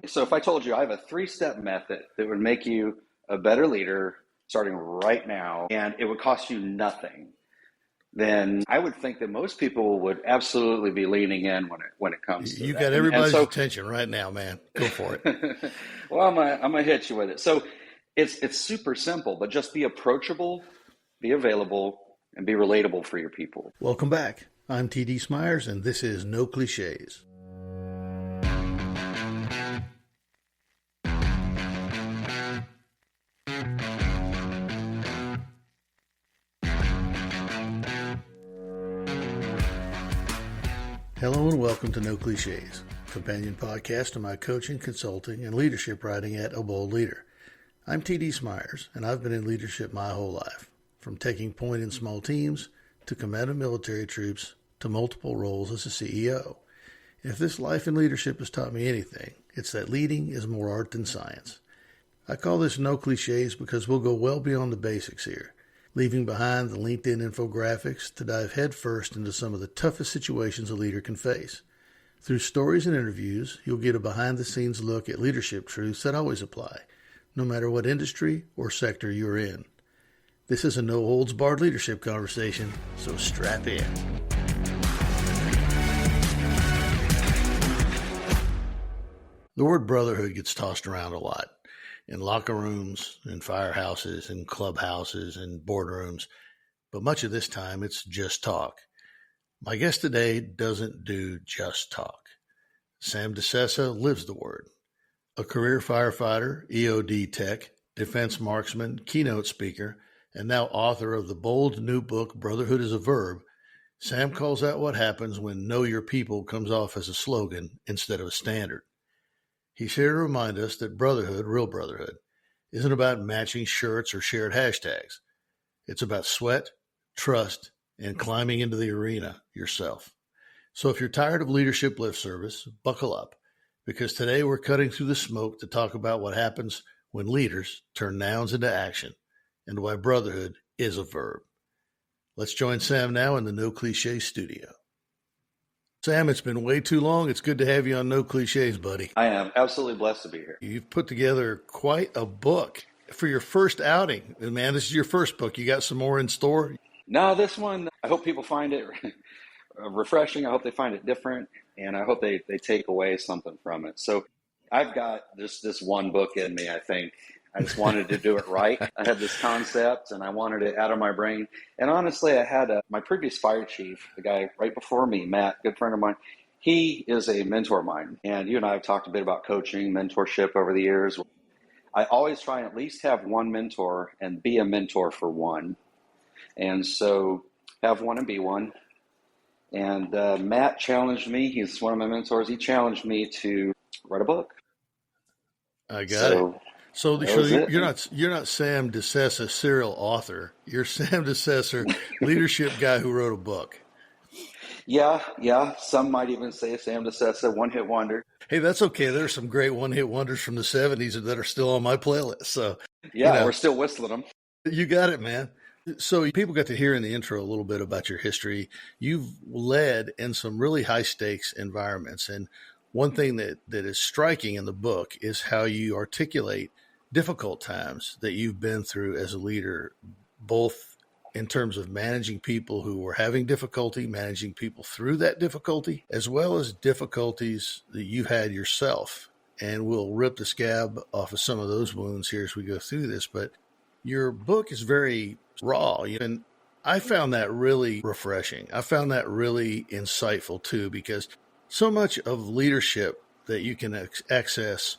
So if I told you I have a 3-step method that would make you a better leader starting right now, and it would cost you nothing, then I would think that most people would absolutely be leaning in when it comes to You that. got everybody's attention right now, man. Go for it. Well, I'm gonna hit you with it. So it's super simple, but just be approachable, be available, and be relatable for your people. Welcome back. I'm TD Smyers, and this is No Clichés. Hello and welcome to No Clichés, companion podcast to my coaching, consulting, and leadership writing at A Bold Leader. I'm TD Smyers, and I've been in leadership my whole life, from taking point in small teams to command of military troops to multiple roles as a CEO. If this life in leadership has taught me anything, it's that leading is more art than science. I call this No Clichés because we'll go well beyond the basics here, leaving behind the LinkedIn infographics to dive headfirst into some of the toughest situations a leader can face. Through stories and interviews, you'll get a behind-the-scenes look at leadership truths that always apply, no matter what industry or sector you're in. This is a no-holds-barred leadership conversation, so strap in. The word brotherhood gets tossed around a lot. In locker rooms, in firehouses, in clubhouses, in boardrooms, but much of this time it's just talk. My guest today doesn't do just talk. Sam DeSessa lives the word. A career firefighter, EOD tech, defense marksman, keynote speaker, and now author of the bold new book, Brotherhood is a VERB, Sam calls out what happens when Know Your People comes off as a slogan instead of a standard. He's here to remind us that brotherhood, real brotherhood, isn't about matching shirts or shared hashtags. It's about sweat, trust, and climbing into the arena yourself. So if you're tired of leadership lip service, buckle up, because today we're cutting through the smoke to talk about what happens when leaders turn nouns into action and why brotherhood is a verb. Let's join Sam now in the No Clichés studio. Sam, it's been way too long. It's good to have you on No Clichés, buddy. I am absolutely blessed to be here. You've put together quite a book for your first outing. And man, this is your first book. You got some more in store? No, this one, I hope people find it refreshing. I hope they find it different. And I hope they take away something from it. So I've got this one book in me, I think. I just wanted to do it right. I had this concept and I wanted it out of my brain. And honestly, I had my previous fire chief, the guy right before me, Matt, good friend of mine. He is a mentor of mine. And you and I have talked a bit about coaching, mentorship over the years. I always try and at least have one mentor and be a mentor for one. And so have one and be one. And Matt challenged me. He's one of my mentors. He challenged me to write a book. I got it. So you're not Sam DeSessa, serial author. You're Sam DeSessa, leadership guy who wrote a book. Yeah. Some might even say Sam DeSessa, one-hit wonder. Hey, that's okay. There's some great one-hit wonders from the 70s that are still on my playlist. So yeah, we're still whistling them. You got it, man. So people got to hear in the intro a little bit about your history. You've led in some really high-stakes environments, and one thing that is striking in the book is how you articulate difficult times that you've been through as a leader, both in terms of managing people who were having difficulty, managing people through that difficulty, as well as difficulties that you had yourself. And we'll rip the scab off of some of those wounds here as we go through this. But your book is very raw, and I found that really refreshing. I found that really insightful too, because so much of leadership that you can access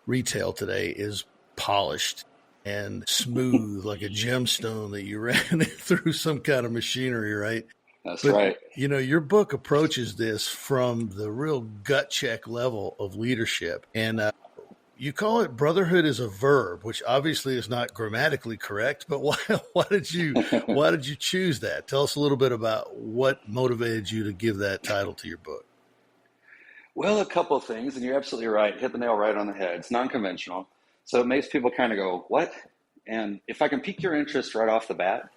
retail today is polished and smooth like a gemstone that you ran through some kind of machinery, right? That's right. Your book approaches this from the real gut check level of leadership. And you call it Brotherhood is a Verb, which obviously is not grammatically correct, but why did you choose that? Tell us a little bit about what motivated you to give that title to your book. Well, a couple of things, and you're absolutely right. Hit the nail right on the head. It's non-conventional. So it makes people kind of go, what? And if I can pique your interest right off the bat,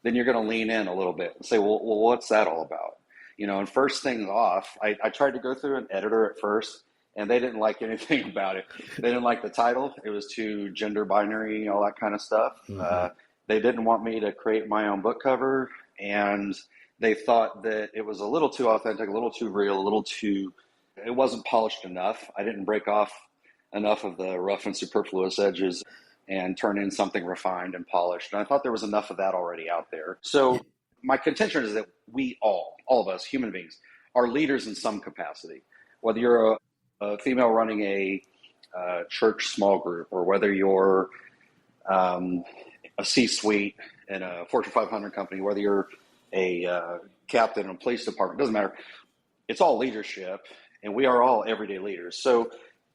then you're going to lean in a little bit and say, well, what's that all about? And first things off, I tried to go through an editor at first and they didn't like anything about it. They didn't like the title. It was too gender binary, all that kind of stuff. Mm-hmm. They didn't want me to create my own book cover, and they thought that it was a little too authentic, a little too real, it wasn't polished enough. I didn't break off enough of the rough and superfluous edges and turn in something refined and polished. And I thought there was enough of that already out there. So my contention is that we all of us human beings, are leaders in some capacity. Whether you're a female running a church small group, or whether you're a C-suite in a Fortune 500 company, whether you're a captain in a police department, doesn't matter. It's all leadership, and we are all everyday leaders. So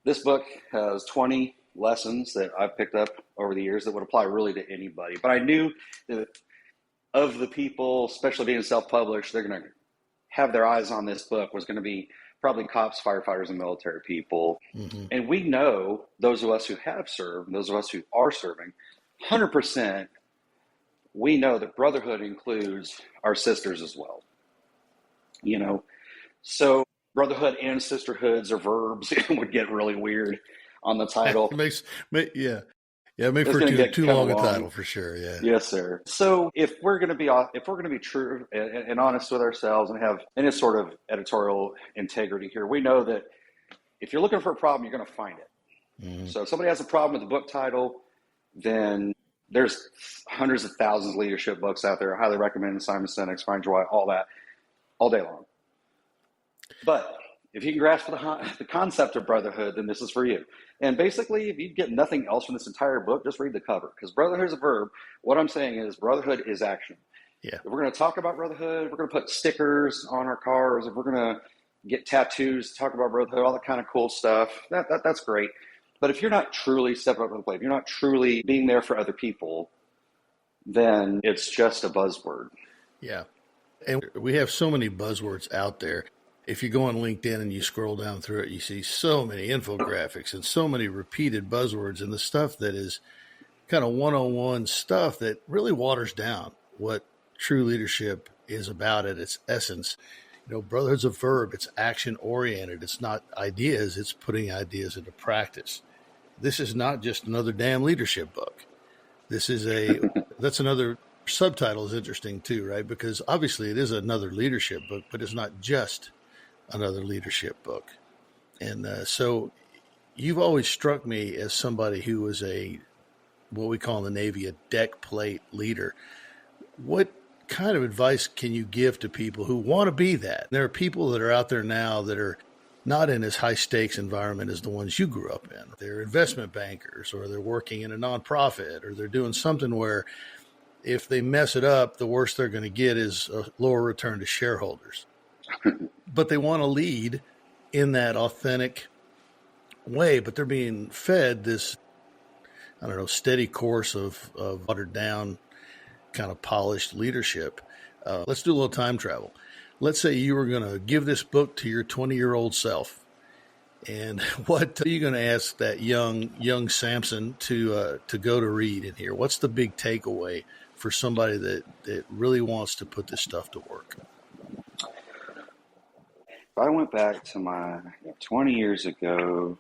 this book has 20 lessons that I've picked up over the years that would apply really to anybody. But I knew that of the people, especially being self-published, they're going to have their eyes on this book was going to be probably cops, firefighters, and military people. Mm-hmm. And we know, those of us who have served, those of us who are serving, 100%, we know that brotherhood includes our sisters as well. You know, so brotherhood and sisterhoods are verbs. It would get really weird on the title. It makes for too long a title for sure. Yeah. Yes, sir. So if we're going to be true and honest with ourselves and have any sort of editorial integrity here, we know that if you're looking for a problem, you're going to find it. Mm-hmm. So if somebody has a problem with the book title, then there's hundreds of thousands of leadership books out there. I highly recommend Simon Sinek's Find Joy, all that, all day long. But if you can grasp the concept of brotherhood, then this is for you. And basically, if you get nothing else from this entire book, just read the cover. Because brotherhood is a verb. What I'm saying is brotherhood is action. Yeah. If we're going to talk about brotherhood, we're going to put stickers on our cars. If we're going to get tattoos, talk about brotherhood, all that kind of cool stuff, that's great. But if you're not truly stepping up to the plate, if you're not truly being there for other people, then it's just a buzzword. Yeah. And we have so many buzzwords out there. If you go on LinkedIn and you scroll down through it, you see so many infographics and so many repeated buzzwords and the stuff that is kind of one-on-one stuff that really waters down what true leadership is about at its essence. You know, brotherhood's a verb. It's action-oriented. It's not ideas. It's putting ideas into practice. This is not just another damn leadership book. This is that's another subtitle is interesting too, right? Because obviously it is another leadership book, but it's not just another leadership book. And so you've always struck me as somebody who was what we call in the Navy, a deck plate leader. What kind of advice can you give to people who want to be that? There are people that are out there now that are not in as high stakes environment as the ones you grew up in. They're investment bankers, or they're working in a nonprofit, or they're doing something where if they mess it up, the worst they're going to get is a lower return to shareholders. But they want to lead in that authentic way, but they're being fed this, steady course of watered down, kind of polished leadership. Let's do a little time travel. Let's say you were going to give this book to your 20-year-old self. And what are you going to ask that young Samson to go to read in here? What's the big takeaway for somebody that really wants to put this stuff to work? If I went back to my 20 years ago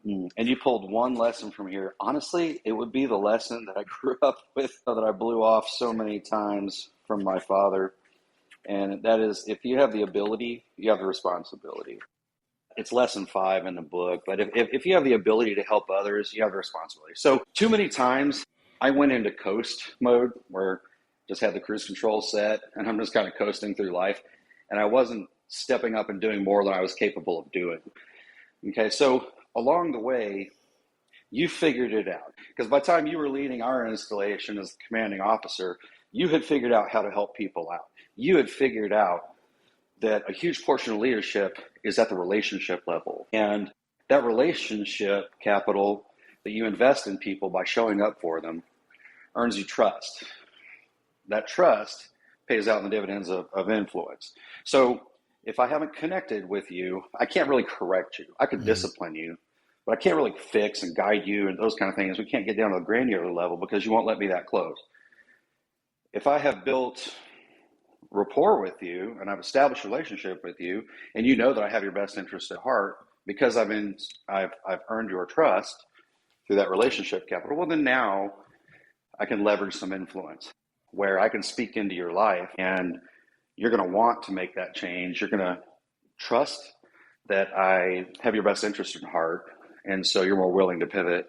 and you pulled one lesson from here, honestly, it would be the lesson that I grew up with, that I blew off so many times from my father. And that is, if you have the ability, you have the responsibility. It's lesson 5 in the book. But if you have the ability to help others, you have the responsibility. So too many times I went into coast mode where just had the cruise control set and I'm just kind of coasting through life. And I wasn't stepping up and doing more than I was capable of doing. Okay, so along the way, you figured it out. Because by the time you were leading our installation as the commanding officer, you had figured out how to help people out. You had figured out that a huge portion of leadership is at the relationship level. And that relationship capital that you invest in people by showing up for them earns you trust. That trust pays out in the dividends of influence. So if I haven't connected with you, I can't really correct you. I could discipline you, but I can't really fix and guide you and those kind of things. We can't get down to the granular level because you won't let me that close. If I have built rapport with you and I've established a relationship with you and you know that I have your best interest at heart, because I've earned your trust through that relationship capital. Well, then now I can leverage some influence where I can speak into your life, and you're going to want to make that change. You're going to trust that I have your best interest in heart, and so you're more willing to pivot.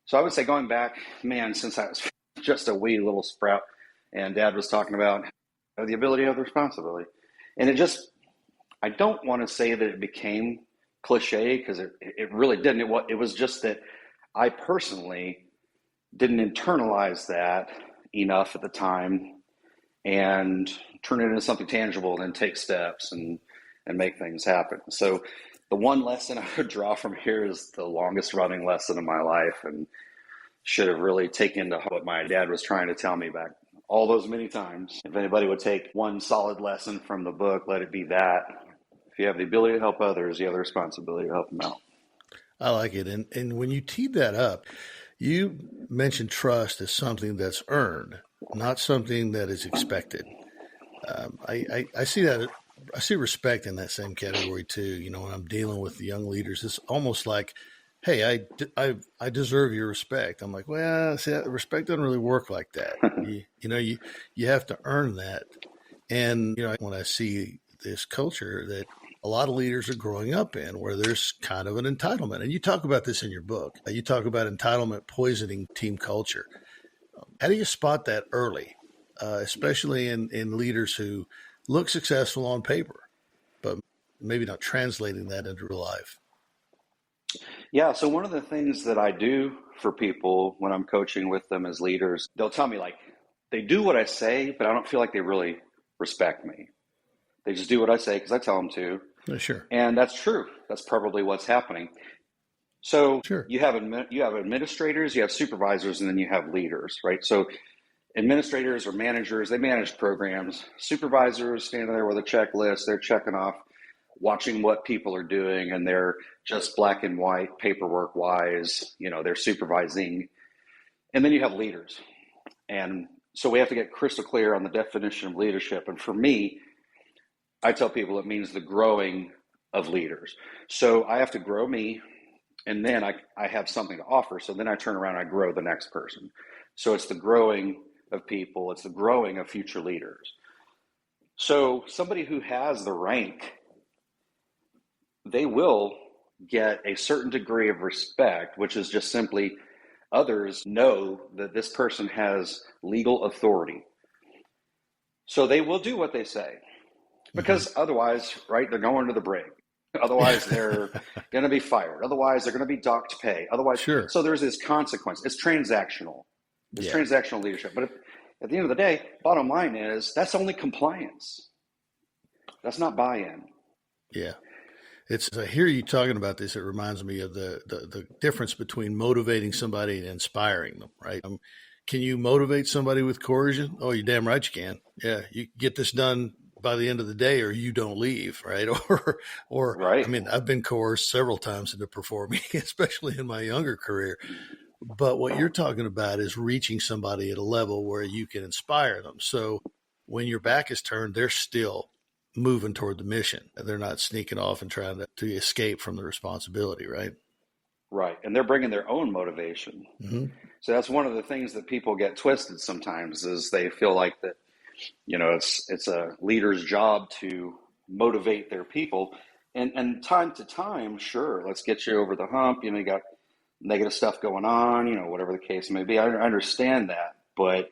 So I would say, going back, man, since I was just a wee little sprout, and Dad was talking about the ability of the responsibility, and I don't want to say that it became cliche, because it really didn't. It was just that I personally didn't internalize that enough at the time and turn it into something tangible and then take steps and make things happen. So the one lesson I would draw from here is the longest running lesson of my life, and should have really taken to what my dad was trying to tell me back all those many times. If anybody would take one solid lesson from the book, let it be that. If you have the ability to help others, you have the responsibility to help them out. I like it. And when you teed that up, you mentioned trust as something that's earned, not something that is expected. I see that. I see respect in that same category too. You know, when I'm dealing with the young leaders, it's almost like, hey, I deserve your respect. I'm like, well, see, respect doesn't really work like that. you have to earn that. And, you know, when I see this culture that a lot of leaders are growing up in, where there's kind of an entitlement. And you talk about this in your book. You talk about entitlement poisoning team culture. How do you spot that early, especially in leaders who look successful on paper, but maybe not translating that into real life? Yeah, so one of the things that I do for people when I'm coaching with them as leaders, they'll tell me, like, they do what I say, but I don't feel like they really respect me. They just do what I say because I tell them to. Sure. And that's true. That's probably what's happening. So sure. You have administrators, you have supervisors, and then you have leaders, right? So administrators or managers, they manage programs. Supervisors standing there with a checklist, they're checking off, watching what people are doing, and they're just black and white, paperwork wise, you know, they're supervising. And then you have leaders. And so we have to get crystal clear on the definition of leadership. And for me, I tell people it means the growing of leaders. So I have to grow me, and then I have something to offer. So then I turn around and I grow the next person. So it's the growing of people. It's the growing of future leaders. So somebody who has the rank, they will get a certain degree of respect, which is just simply others know that this person has legal authority. So they will do what they say. Because otherwise, right, they're going to the brig. Otherwise, they're going to be fired. Otherwise, they're going to be docked pay. Otherwise, sure. So there's this consequence. It's transactional. It's transactional leadership. But at the end of the day, bottom line is that's only compliance. That's not buy-in. Yeah. As I hear you talking about this, it reminds me of the difference between motivating somebody and inspiring them, right? Can you motivate somebody with coercion? Oh, you're damn right you can. Yeah, you get this done by the end of the day, or you don't leave, right? Or right. I mean, I've been coerced several times into performing, especially in my younger career. But what you're talking about is reaching somebody at a level where you can inspire them. So when your back is turned, they're still moving toward the mission. They're not sneaking off and trying to escape from the responsibility, right? Right. And they're bringing their own motivation. Mm-hmm. So that's one of the things that people get twisted sometimes, is they feel like that, you know, it's a leader's job to motivate their people. And time to time, sure, let's get you over the hump. You know, you got negative stuff going on, you know, whatever the case may be. I understand that. But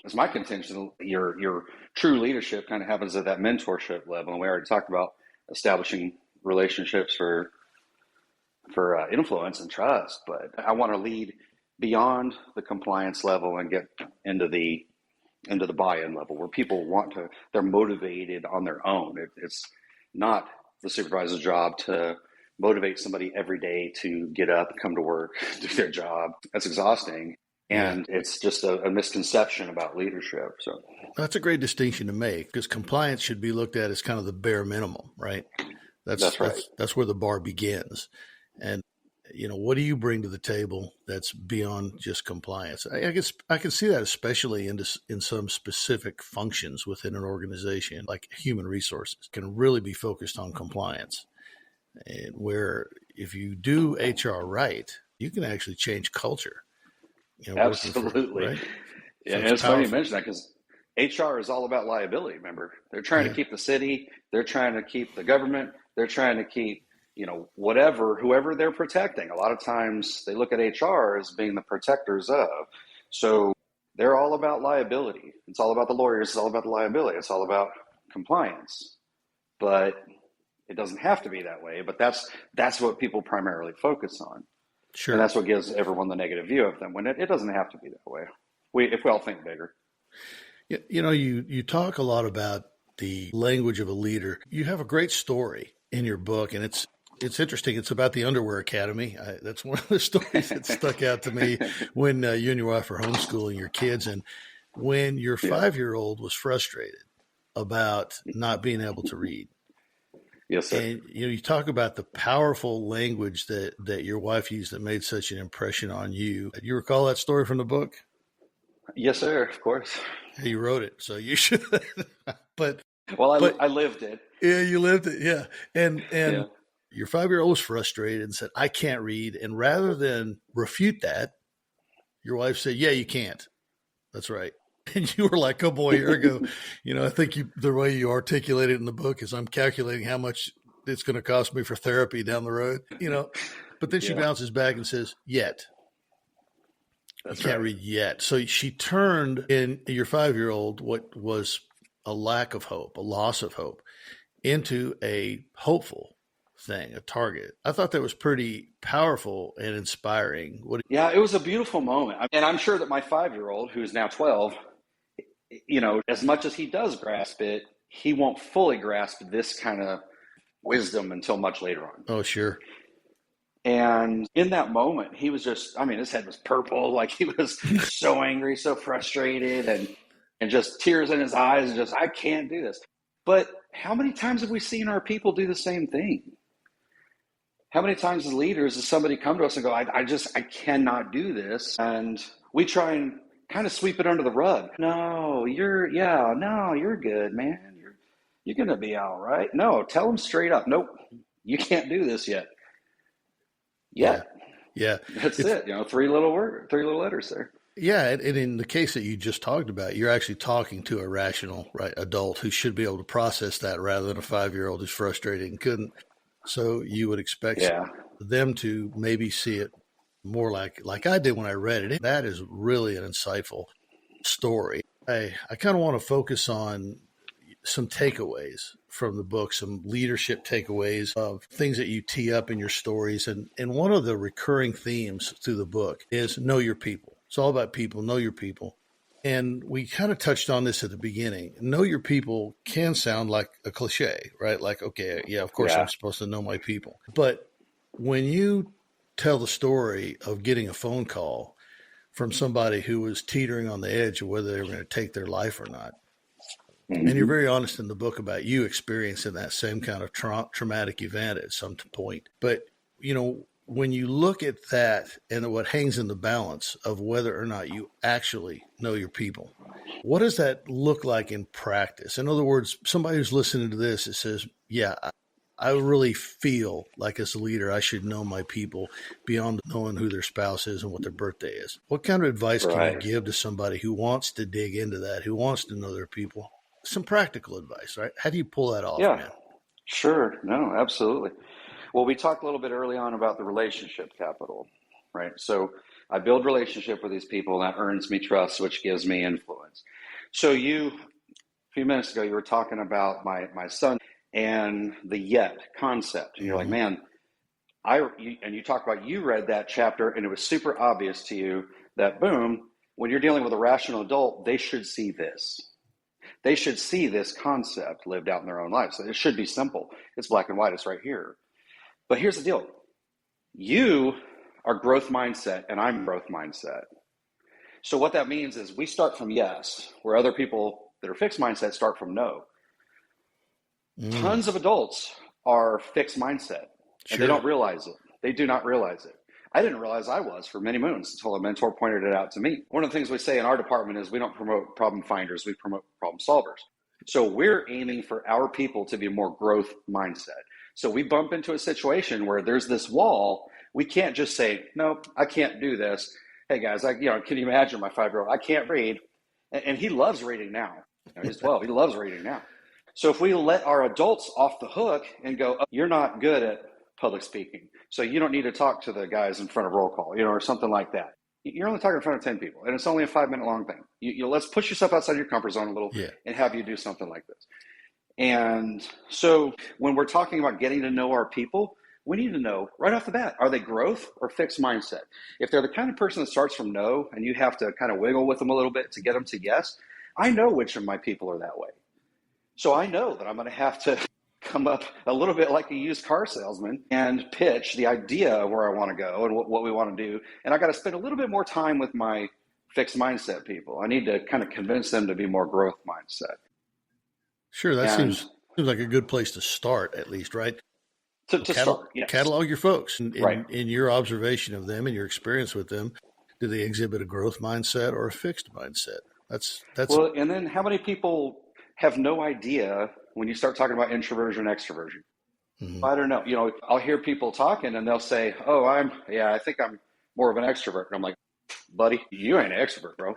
as my contention, your true leadership kind of happens at that mentorship level. And we already talked about establishing relationships for influence and trust. But I want to lead beyond the compliance level and get into the buy-in level where people they're motivated on their own. It's not the supervisor's job to motivate somebody every day to get up, come to work, do their job. That's exhausting. And it's just a misconception about leadership. So that's a great distinction to make, because compliance should be looked at as kind of the bare minimum, right? That's right. That's where the bar begins. And, you know, what do you bring to the table that's beyond just compliance? I guess I can see that, especially in some specific functions within an organization, like human resources, can really be focused on compliance. and where if you do HR right, you can actually change culture. Absolutely. Right? Yeah, So and it's it's funny you powerful. mention that because HR is all about liability. Remember, they're trying to keep the city, they're trying to keep the government, they're trying to keep whoever they're protecting. A lot of times they look at HR as being the protectors of. So they're all about liability. It's all about the lawyers. It's all about the liability. It's all about compliance. But it doesn't have to be that way. But that's what people primarily focus on. And Sure. that's what gives everyone the negative view of them when it doesn't have to be that way. If we all think bigger. You talk a lot about the language of a leader. You have a great story in your book, and it's interesting. It's about the Underwear Academy. That's one of the stories that stuck out to me when you and your wife were homeschooling your kids, and when your 5-year-old was frustrated about not being able to read. Yes, sir. And you talk about the powerful language that your wife used that made such an impression on you. Do you recall that story from the book? Yes, sir. Of course. You wrote it, so you should. but I lived it. Yeah, you lived it. Yeah, and Yeah. your 5-year-old was frustrated and said, "I can't read." And rather than refute that, your wife said, "Yeah, you can't. That's right." And you were like, "Oh boy, here we go." I think the way you articulate it in the book is, I'm calculating how much it's going to cost me for therapy down the road. But then she bounces back and says, "Yet." That's You can't right. read yet. So she turned in your 5-year-old what was a lack of hope, a loss of hope, into a hopeful thing, a target. I thought that was pretty powerful and inspiring. Yeah, it was a beautiful moment. And I'm sure that my 5-year-old, who's now 12, as much as he does grasp it, he won't fully grasp this kind of wisdom until much later on. Oh, sure. And in that moment, he was just, his head was purple. Like he was so angry, so frustrated, and just tears in his eyes, and just, I can't do this. But how many times have we seen our people do the same thing? How many times as leaders does somebody come to us and go, I cannot do this? And we try and kind of sweep it under the rug. No, you're good, man. You're going to be all right. No, tell them straight up. Nope, you can't do this yet. Yeah. That's it. 3 little letters there. Yeah, and in the case that you just talked about, you're actually talking to a rational, adult who should be able to process that rather than a 5-year-old who's frustrated and couldn't. So you would expect them to maybe see it more like I did when I read it. That is really an insightful story. I kind of want to focus on some takeaways from the book, some leadership takeaways of things that you tee up in your stories. And one of the recurring themes through the book is know your people. It's all about people, know your people. And we kind of touched on this at the beginning. Know your people can sound like a cliche, right? Like, okay, yeah, of course I'm supposed to know my people. But when you tell the story of getting a phone call from somebody who was teetering on the edge of whether they were going to take their life or not, and you're very honest in the book about you experiencing that same kind of traumatic event at some point. But, when you look at that and what hangs in the balance of whether or not you actually know your people, what does that look like in practice? In other words, somebody who's listening to this, it says, yeah, I really feel like as a leader, I should know my people beyond knowing who their spouse is and what their birthday is. What kind of advice can you give to somebody who wants to dig into that, who wants to know their people? Some practical advice, right? How do you pull that off, man? Sure. No, absolutely. Well, we talked a little bit early on about the relationship capital, right? So I build relationship with these people, and that earns me trust, which gives me influence. So a few minutes ago, you were talking about my son and the yet concept. And you're like, man, and you talk about, you read that chapter and it was super obvious to you that, boom, when you're dealing with a rational adult, they should see this. They should see this concept lived out in their own lives. So it should be simple. It's black and white. It's right here. But here's the deal. You are growth mindset and I'm growth mindset. So what that means is we start from yes, where other people that are fixed mindset start from no. Tons of adults are fixed mindset and they don't realize it. They do not realize it. I didn't realize I was for many moons until a mentor pointed it out to me. One of the things we say in our department is we don't promote problem finders, we promote problem solvers. So we're aiming for our people to be more growth mindset. So we bump into a situation where there's this wall. We can't just say, no, I can't do this. Hey guys, can you imagine my 5-year-old? I can't read. And he loves reading now. He's 12. He loves reading now. So if we let our adults off the hook and go, oh, you're not good at public speaking, so you don't need to talk to the guys in front of roll call, or something like that. You're only talking in front of 10 people, and it's only a 5-minute long thing. Let's push yourself outside your comfort zone a little and have you do something like this. And so when we're talking about getting to know our people, we need to know right off the bat, are they growth or fixed mindset? If they're the kind of person that starts from no and you have to kind of wiggle with them a little bit to get them to yes, I know which of my people are that way. So I know that I'm going to have to come up a little bit like a used car salesman and pitch the idea of where I want to go and what we want to do. And I got to spend a little bit more time with my fixed mindset people. I need to kind of convince them to be more growth mindset. Sure. That seems like a good place to start, at least, right? To start, yes. Catalog your folks in your observation of them and your experience with them. Do they exhibit a growth mindset or a fixed mindset? That's well, and then how many people have no idea when you start talking about introversion, extroversion? Mm-hmm. I don't know. I'll hear people talking and they'll say, oh, I think I'm more of an extrovert. And I'm like, buddy, you ain't an extrovert, bro.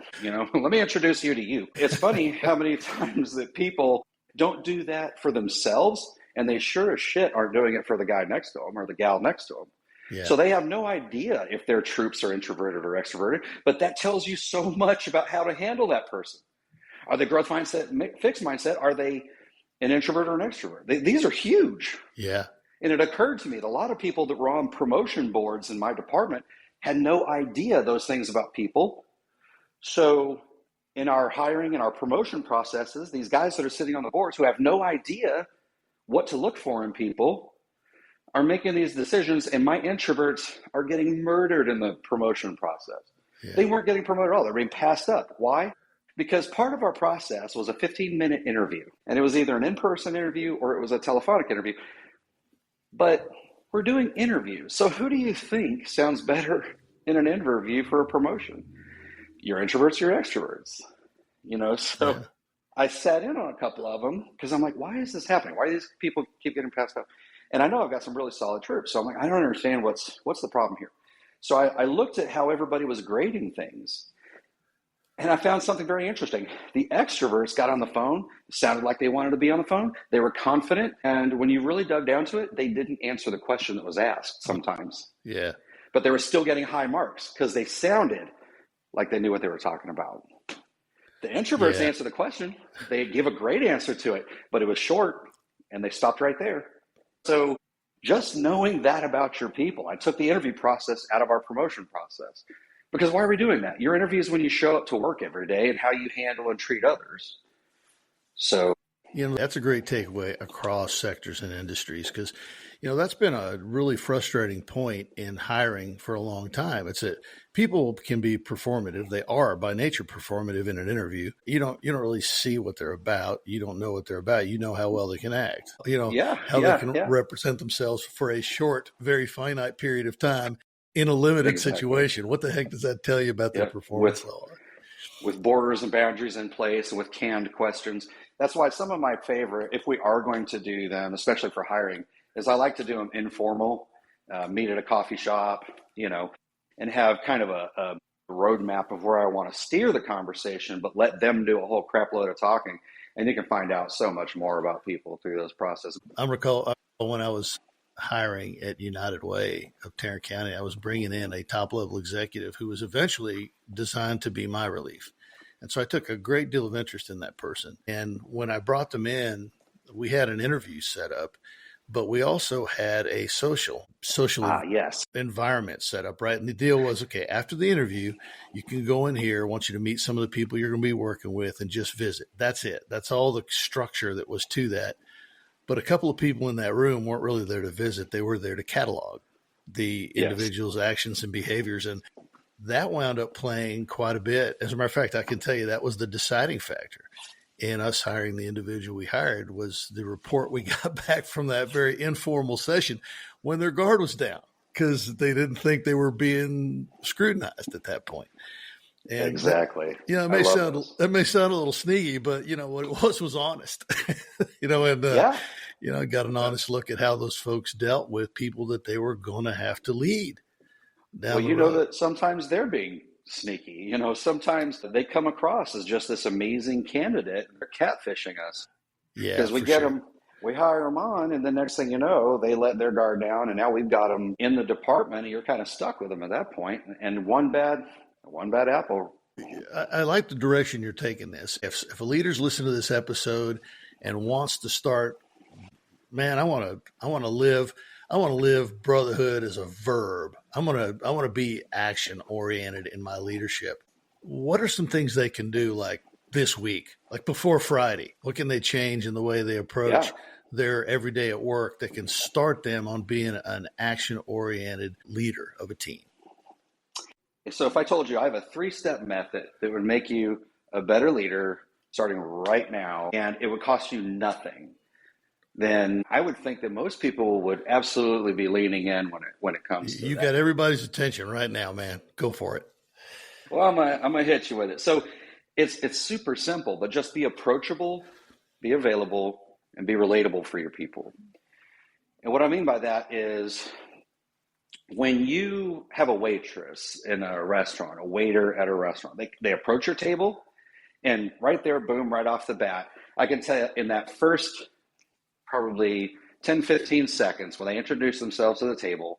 Let me introduce you to you. It's funny how many times that people don't do that for themselves, and they sure as shit aren't doing it for the guy next to them or the gal next to them. Yeah. So they have no idea if their troops are introverted or extroverted, but that tells you so much about how to handle that person. Are they growth mindset, fixed mindset? Are they an introvert or an extrovert? These are huge. Yeah. And it occurred to me that a lot of people that were on promotion boards in my department had no idea those things about people. So in our hiring and our promotion processes, these guys that are sitting on the boards who have no idea what to look for in people are making these decisions, and my introverts are getting murdered in the promotion process. Yeah. They weren't getting promoted at all. They're being passed up. Why? Because part of our process was a 15-minute interview, and it was either an in-person interview or it was a telephonic interview. But we're doing interviews. So who do you think sounds better in an interview for a promotion? Your introverts, your extroverts. So yeah. I sat in on a couple of them because I'm like, why is this happening? Why do these people keep getting passed up? And I know I've got some really solid troops. So I'm like, I don't understand what's the problem here. So I looked at how everybody was grading things. And I found something very interesting. The extroverts got on the phone, sounded like they wanted to be on the phone. They were confident. And when you really dug down to it, they didn't answer the question that was asked sometimes. Yeah. But they were still getting high marks because they sounded like they knew what they were talking about. The introverts answer the question. They give a great answer to it, but it was short and they stopped right there. So just knowing that about your people, I took the interview process out of our promotion process. Because why are we doing that? Your interview is when you show up to work every day and how you handle and treat others. So, that's a great takeaway across sectors and industries because, that's been a really frustrating point in hiring for a long time. It's that people can be performative. They are by nature performative in an interview. You don't really see what they're about. You don't know what they're about. You know how well they can act, how they can represent themselves for a short, very finite period of time in a limited situation. What the heck does that tell you about their performance? With borders and boundaries in place and with canned questions. That's why some of my favorite, if we are going to do them, especially for hiring, is I like to do them informal, meet at a coffee shop, and have kind of a roadmap of where I want to steer the conversation, but let them do a whole crap load of talking. And you can find out so much more about people through those processes. I recall when I was hiring at United Way of Tarrant County, I was bringing in a top-level executive who was eventually designed to be my relief. And so I took a great deal of interest in that person. And when I brought them in, we had an interview set up, but we also had a social environment set up, right? And the deal was, okay, after the interview, you can go in here. I want you to meet some of the people you're going to be working with and just visit. That's it. That's all the structure that was to that. But a couple of people in that room weren't really there to visit. They were there to catalog the individual's actions and behaviors. And that wound up playing quite a bit. As a matter of fact, I can tell you that was the deciding factor in us hiring the individual we hired was the report we got back from that very informal session when their guard was down because they didn't think they were being scrutinized at that point. And exactly. That may sound a little sneaky, but what it was honest. got an honest look at how those folks dealt with people that they were going to have to lead down the road. That sometimes they're being sneaky. Sometimes they come across as just this amazing candidate. They're catfishing us. Yeah, because we get them, we hire them on, and the next thing you know, they let their guard down, and now we've got them in the department, and you're kind of stuck with them at that point. And one bad apple. I like the direction you're taking this. If a leader's listening to this episode and wants to start, man, I want to live brotherhood as a verb. I want to be action oriented in my leadership. What are some things they can do, like this week, like before Friday? What can they change in the way they approach their everyday at work that can start them on being an action oriented leader of a team? So if I told you I have a 3-step method that would make you a better leader starting right now, and it would cost you nothing, then I would think that most people would absolutely be leaning in when it comes to you got everybody's attention right now, man. Go for it. Well, I'm gonna hit you with it. So it's super simple, but just be approachable, be available, and be relatable for your people. And what I mean by that is, when you have a waitress in a restaurant, a waiter at a restaurant, they approach your table, and right there, boom, right off the bat, I can tell you in that first probably 10, 15 seconds when they introduce themselves to the table,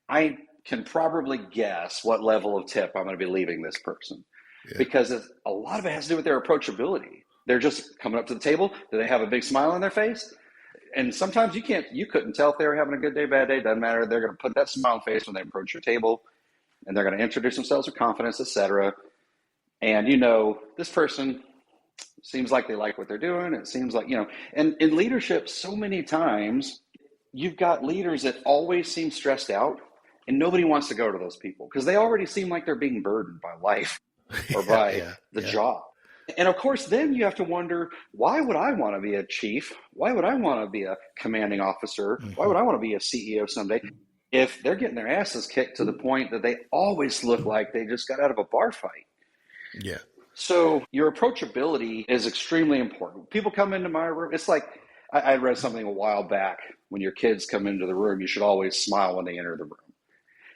I can probably guess what level of tip I'm going to be leaving this person. Yeah. Because a lot of it has to do with their approachability. They're just coming up to the table. Do they have a big smile on their face? And sometimes you couldn't tell if they were having a good day, bad day, doesn't matter. They're going to put that smile on face when they approach your table, and they're going to introduce themselves with confidence, etc. And this person seems like they like what they're doing. It seems like, and in leadership, so many times you've got leaders that always seem stressed out, and nobody wants to go to those people because they already seem like they're being burdened by life or by the job. And of course, then you have to wonder, why would I want to be a chief? Why would I want to be a commanding officer? Mm-hmm. Why would I want to be a CEO someday if they're getting their asses kicked to the point that they always look like they just got out of a bar fight? Yeah. So your approachability is extremely important. People come into my room. It's like I read something a while back. When your kids come into the room, you should always smile when they enter the room.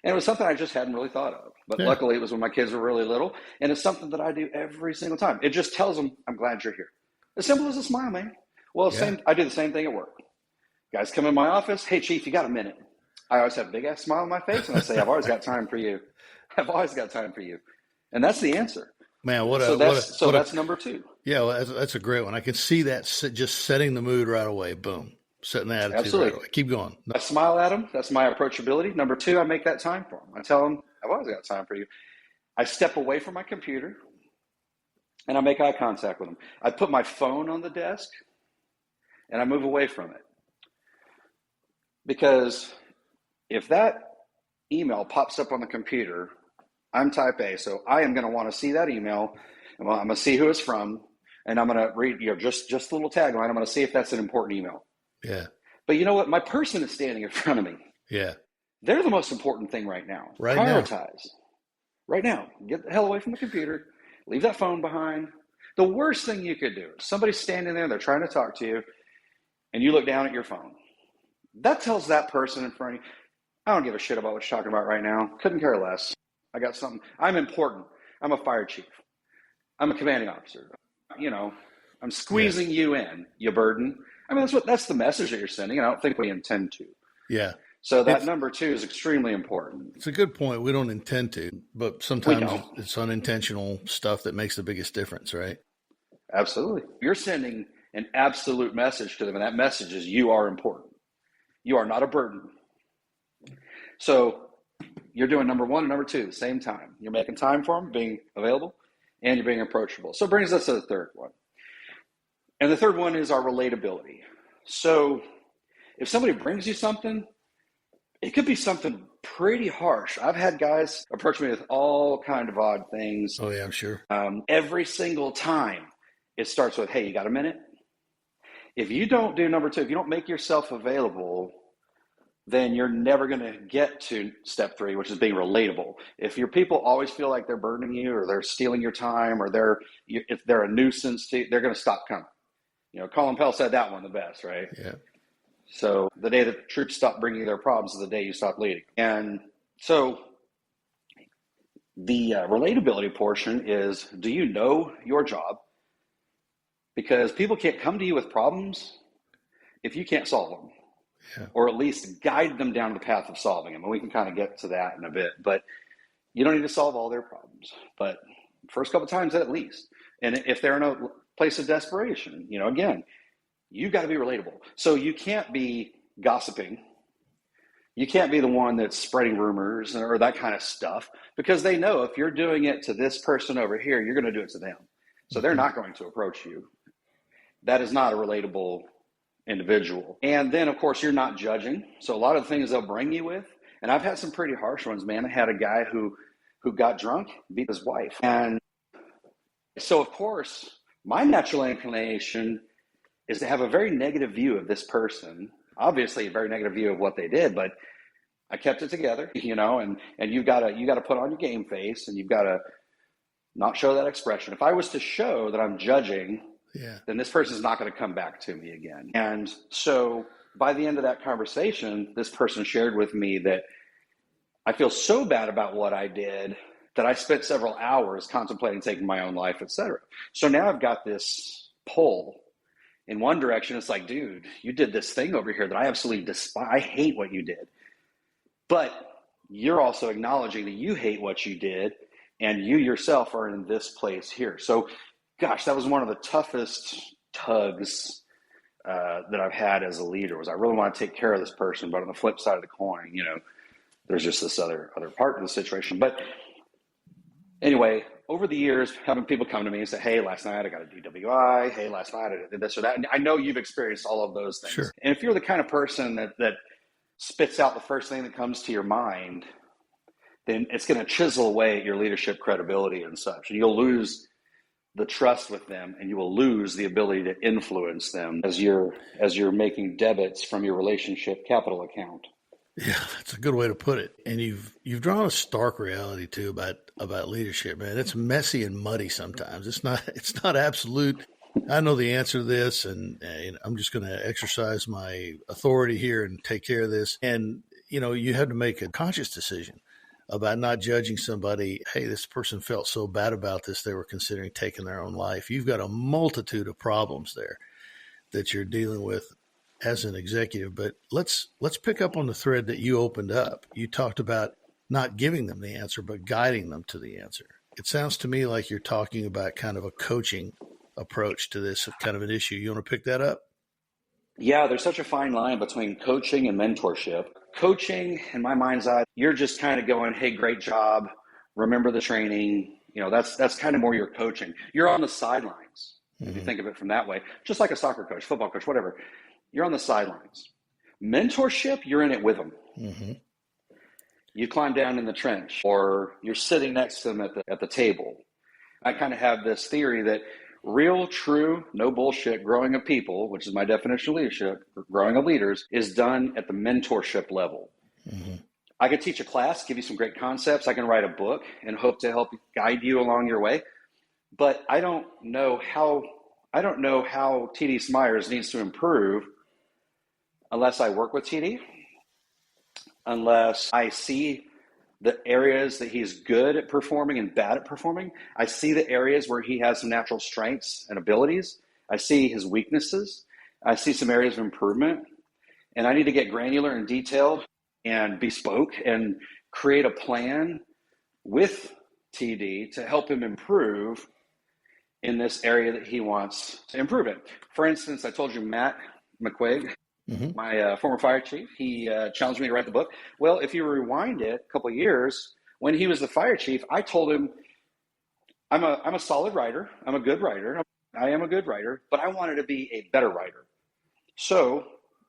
And it was something I just hadn't really thought of. But luckily, it was when my kids were really little. And it's something that I do every single time. It just tells them, I'm glad you're here. As simple as a smile, man. Well, I do the same thing at work. Guys come in my office. Hey, Chief, you got a minute? I always have a big-ass smile on my face. And I say, I've always got time for you. I've always got time for you. And that's the answer. Man, that's number 2. Yeah, well, that's a great one. I can see that just setting the mood right away. Boom. Setting the attitude Absolutely. Right away. Keep going. I smile at them. That's my approachability. Number 2, I make that time for them. I tell them, I've always got time for you. I step away from my computer, and I make eye contact with them. I put my phone on the desk, and I move away from it. Because if that email pops up on the computer, I'm type A, so I am going to want to see that email. I'm going to see who it's from, and I'm going to read just a little tagline. I'm going to see if that's an important email. Yeah. But you know what? My person is standing in front of me. Yeah. They're the most important thing right now. Prioritize. Right now. Get the hell away from the computer. Leave that phone behind. The worst thing you could do is somebody's standing there, they're trying to talk to you, and you look down at your phone. That tells that person in front of you, I don't give a shit about what you're talking about right now. Couldn't care less. I got something. I'm important. I'm a fire chief. I'm a commanding officer. I'm squeezing you in, you burden. I mean, that's the message that you're sending, and I don't think we intend to. Yeah. So that number 2 is extremely important. It's a good point. We don't intend to, but sometimes it's unintentional stuff that makes the biggest difference, right? Absolutely. You're sending an absolute message to them, and that message is you are important. You are not a burden. So you're doing number 1 and number 2 at the same time. You're making time for them, being available, and you're being approachable. So it brings us to the third one. And the third one is our relatability. So if somebody brings you something, it could be something pretty harsh. I've had guys approach me with all kind of odd things. Oh, yeah, I'm sure. Every single time it starts with, hey, you got a minute? If you don't do number 2, if you don't make yourself available, then you're never going to get to step 3, which is being relatable. If your people always feel like they're burdening you, or they're stealing your time, or if they're a nuisance to you, they're going to stop coming. Colin Powell said that one the best, right? Yeah. So the day the troops stop bringing their problems is the day you stop leading. And so the relatability portion is, do you know your job? Because people can't come to you with problems if you can't solve them, or at least guide them down the path of solving them. And we can kind of get to that in a bit, but you don't need to solve all their problems, but first couple of times at least. And if they're in a place of desperation, again, you've got to be relatable. So you can't be gossiping. You can't be the one that's spreading rumors or that kind of stuff, because they know if you're doing it to this person over here, you're going to do it to them. So they're not going to approach you. That is not a relatable individual. And then, of course, you're not judging. So a lot of the things they'll bring you with, and I've had some pretty harsh ones, man. I had a guy who got drunk, beat his wife. And so, of course, my natural inclination is to have a very negative view of this person. Obviously, a very negative view of what they did, but I kept it together, and you got to put on your game face, and you've got to not show that expression. If I was to show that I'm judging, then this person's not going to come back to me again. And so by the end of that conversation, this person shared with me that I feel so bad about what I did that I spent several hours contemplating taking my own life, etc. So now I've got this pull in one direction. It's like, dude, you did this thing over here that I absolutely despise. I hate what you did. But you're also acknowledging that you hate what you did, and you yourself are in this place here. So, gosh, that was one of the toughest tugs that I've had as a leader. Was I really want to take care of this person, but on the flip side of the coin, there's just this other part of the situation. But anyway, over the years, having people come to me and say, hey, last night I got a DWI. Hey, last night I did this or that. And I know you've experienced all of those things. Sure. And if you're the kind of person that spits out the first thing that comes to your mind, then it's going to chisel away at your leadership credibility and such. And you'll lose the trust with them, and you will lose the ability to influence them as you're making debits from your relationship capital account. Yeah, that's a good way to put it. And you've drawn a stark reality too about leadership, man. It's messy and muddy sometimes. It's not absolute. I know the answer to this, and I'm just going to exercise my authority here and take care of this. And you had to make a conscious decision about not judging somebody. Hey, this person felt so bad about this, they were considering taking their own life. You've got a multitude of problems there that you're dealing with as an executive. But let's pick up on the thread that you opened up. You talked about not giving them the answer, but guiding them to the answer. It sounds to me like you're talking about kind of a coaching approach to this kind of an issue. You want to pick that up? Yeah, there's such a fine line between coaching and mentorship. Coaching, in my mind's eye, you're just kind of going, hey, great job. Remember the training. That's kind of more your coaching. You're on the sidelines, if you think of it from that way, just like a soccer coach, football coach, whatever. You're on the sidelines. Mentorship, you're in it with them. Mm-hmm. You climb down in the trench, or you're sitting next to them at the table. I kind of have this theory that real, true, no bullshit growing of people, which is my definition of leadership, growing of leaders, is done at the mentorship level. Mm-hmm. I could teach a class, give you some great concepts. I can write a book and hope to help guide you along your way. But I don't know how TD Smyers needs to improve unless I work with TD, unless I see the areas that he's good at performing and bad at performing. I see the areas where he has some natural strengths and abilities. I see his weaknesses. I see some areas of improvement. And I need to get granular and detailed and bespoke and create a plan with TD to help him improve in this area that he wants to improve in. For instance, I told you Matt McQuaig, my former fire chief, he challenged me to write the book. Well, if you rewind it a couple of years, when he was the fire chief, I told him, I'm a solid writer. I'm a good writer. I am a good writer, but I wanted to be a better writer. So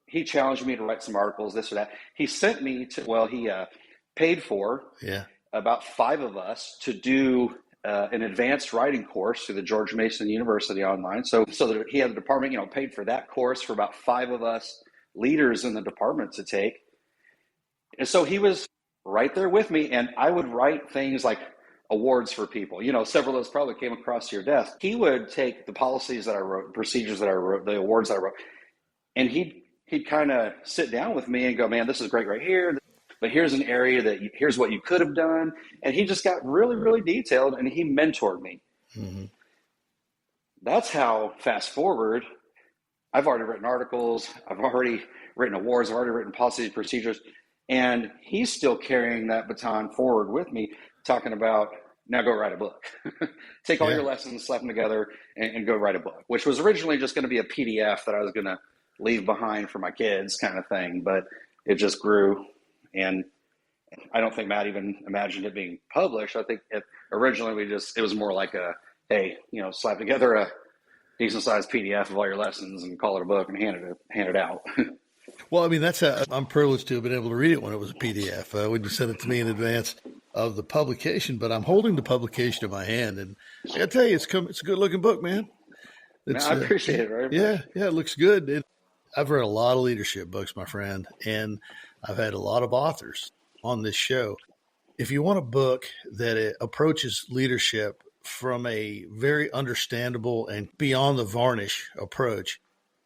he challenged me to write some articles, this or that. He sent me he paid for about 5 of us to do an advanced writing course through the George Mason University online. So that he had the department, paid for that course for about 5 of us leaders in the department to take. And so he was right there with me, and I would write things like awards for people. Several of those probably came across your desk. He would take the policies that I wrote, procedures that I wrote, the awards that I wrote, and he'd he'd kind of sit down with me and go, man, this is great right here, but here's an area that here's what you could have done. And he just got really, really detailed, and he mentored me. Mm-hmm. That's how, fast forward, I've already written articles, I've already written awards, I've already written policies, procedures, and he's still carrying that baton forward with me, talking about, now go write a book. Take all your lessons, slap them together, and go write a book, which was originally just going to be a PDF that I was going to leave behind for my kids kind of thing, but it just grew. And I don't think Matt even imagined it being published. I think originally it was more like a, hey, slap together a decent sized PDF of all your lessons and call it a book and hand it out. Well, I mean, I'm privileged to have been able to read it when it was a PDF. When you sent it to me in advance of the publication, but I'm holding the publication in my hand, and I gotta tell you, it's a good looking book, man. I appreciate it very much. Yeah, it looks good. I've read a lot of leadership books, my friend, and I've had a lot of authors on this show. If you want a book that approaches leadership from a very understandable and beyond the varnish approach,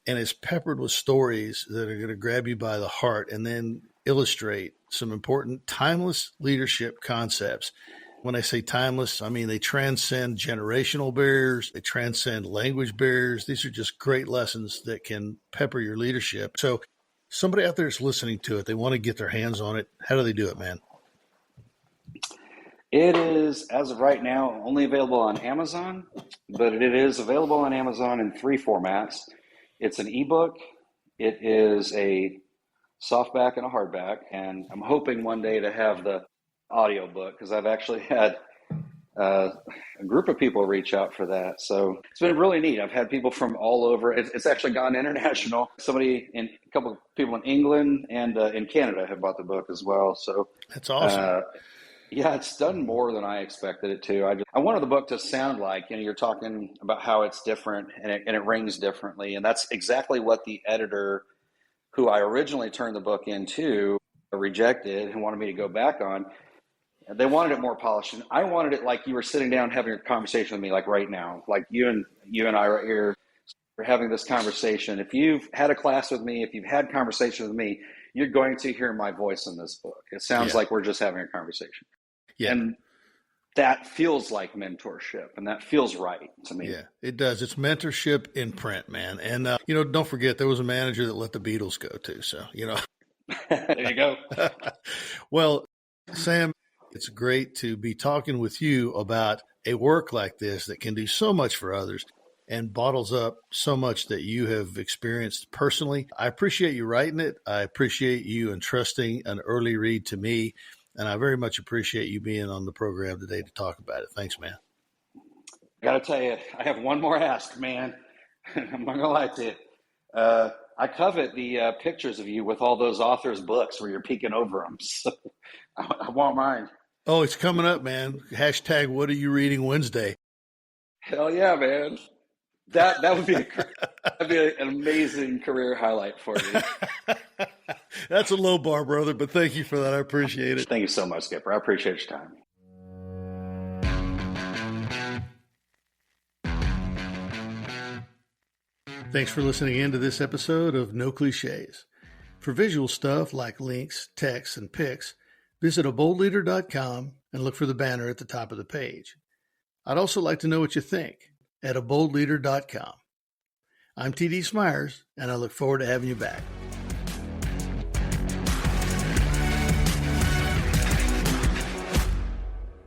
and is peppered with stories that are going to grab you by the heart and then illustrate some important timeless leadership concepts. When I say timeless, I mean they transcend generational barriers, they transcend language barriers. These are just great lessons that can pepper your leadership. So somebody out there is listening to it, they want to get their hands on it. How do they do it, man? It is, as of right now, only available on Amazon, but it is available on Amazon in 3 formats. It's an ebook, it is a softback and a hardback, and I'm hoping one day to have the audiobook, because I've actually had a group of people reach out for that. So it's been really neat. I've had people from all over. It's actually gone international. A couple of people in England and in Canada have bought the book as well. So that's awesome. Yeah, it's done more than I expected it to. I wanted the book to sound like, you're talking about how it's different and it rings differently. And that's exactly what the editor who I originally turned the book into rejected and wanted me to go back on. They wanted it more polished. And I wanted it like you were sitting down having a conversation with me, like right now, like you and I right here are having this conversation. If you've had a class with me, if you've had conversations with me, you're going to hear my voice in this book. It sounds like we're just having a conversation. Yeah. And that feels like mentorship, and that feels right to me. Yeah, it does. It's mentorship in print, man. And, don't forget, there was a manager that let the Beatles go too. So, There you go. Well, Sam, it's great to be talking with you about a work like this that can do so much for others and bottles up so much that you have experienced personally. I appreciate you writing it. I appreciate you entrusting an early read to me. And I very much appreciate you being on the program today to talk about it. Thanks, man. I got to tell you, I have one more ask, man. I'm not going to lie to you. I covet the pictures of you with all those authors' books where you're peeking over them. So I want mine. Oh, it's coming up, man. # what are you reading Wednesday? Hell yeah, man. That would be that'd be an amazing career highlight for me. That's a low bar, brother, but thank you for that. I appreciate it. Thank you so much, Skipper. I appreciate your time. Thanks for listening in to this episode of No Clichés. For visual stuff like links, texts, and pics, visit aboldleader.com and look for the banner at the top of the page. I'd also like to know what you think at aboldleader.com. I'm TD Smyers, and I look forward to having you back.